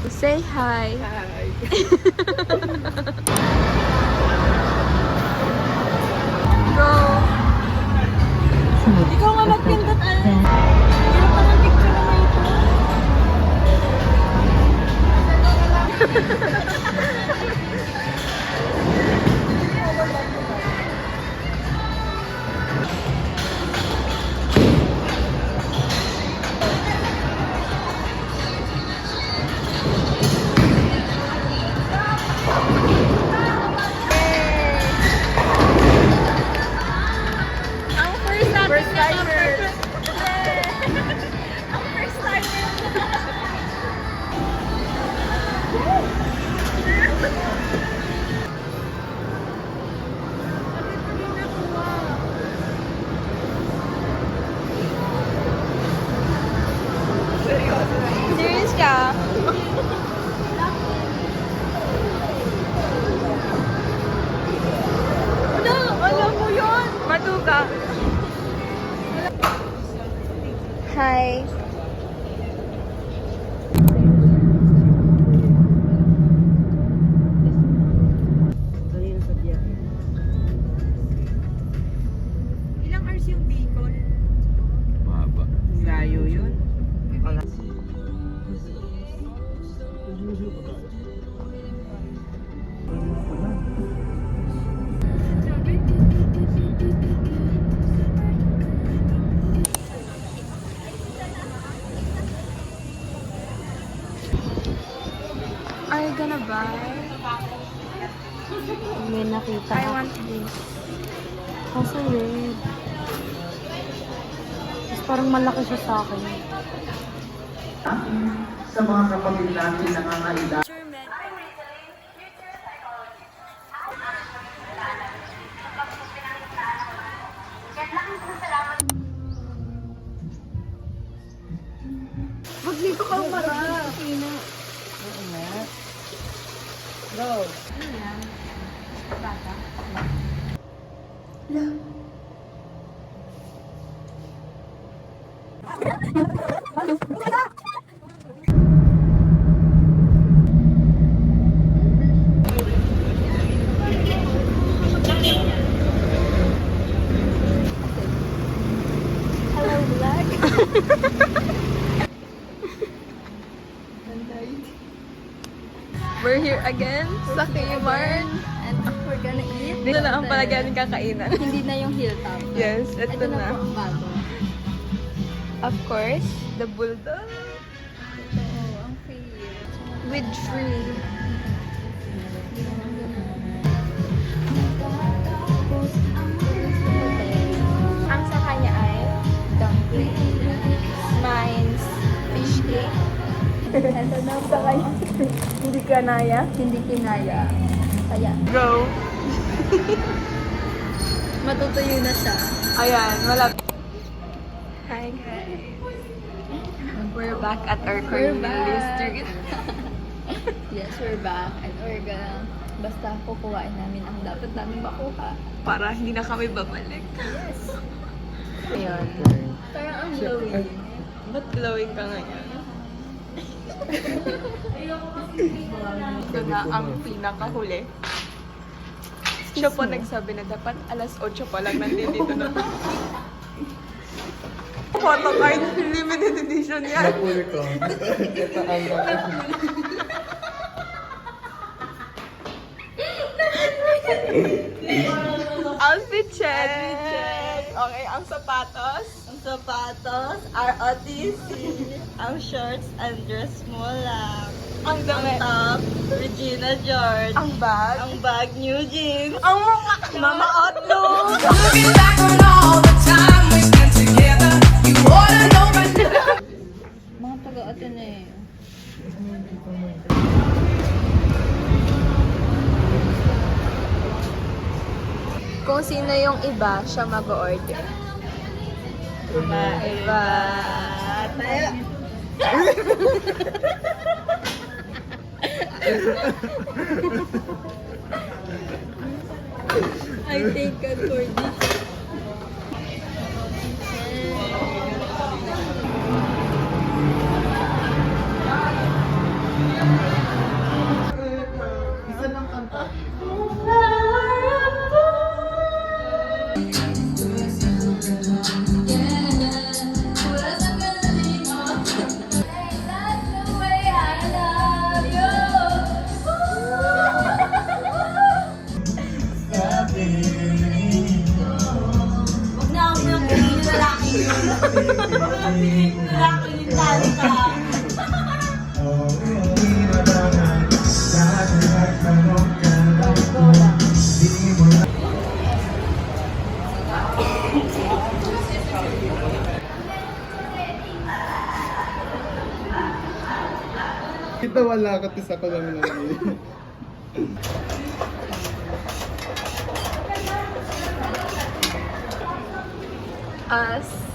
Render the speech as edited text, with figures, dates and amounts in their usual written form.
Say hi. Hi. Go. Ikaw nga nagpindot, Hirap pa ng picture na ito. Ang first natin First timer. Ang first timer. Serious ka? Ano? Alam mo yun? Matuka. Hi. Kanina sa biyahe. Ilang hours yung Bicol? Mahaba. Layo yun. Wala. Are you gonna buy? May nakita I want this. Kaso red. Mas parang malaki siya sa akin. Sa mga kapatid natin nangangailangan. Wag dito ka umarap. Oo nga. Go. Hello, vlog. We're here again sa Kmart. And we're gonna eat. Dito na ang palagyan ng kakainan. Hindi na yung hilltop. Yes, ito Ito na na. po ang bago. Of course, the bulldog Oo, ang cute. with free. Ang sa kanya ay dumpling. Mine's fish cake. Ito na sa kanya. Hindi ka naya? Hindi kinaya. Kaya, Go. matutuyo na siya. Ayan, malapit. Hi guys. We're back at our We're Cornelius back. Street. Yes, we're back. And we're gonna, basta kukuhain namin ang dapat namin makuha. Para hindi na kami babalik. Yes. Ayun. Parang ang glowing. Ba't glowing ka ngayon? Ito na ang pinakahuli. Siya po nagsabi na dapat alas 8 pa lang nandito na. Photo card, limited edition yan. Napuli ko. Ito ang Outfit check! Okay, ang sapatos. Ang sapatos, ROTC. Ang shorts, Andres mo lang. Ang Ang damit. top, Regina George. Ang bag. Ang bag, New Jeans. Ang mga Mama Outlook. Looking back on all the time we spent together, you ought to know by now. Mga taga-Ateneo. Kung sino yung iba, siya mag-order. Iba. Tayo. I thank God for this. Pilit na lang ko yung talita. Kita wala ka, tis ako lang lang. As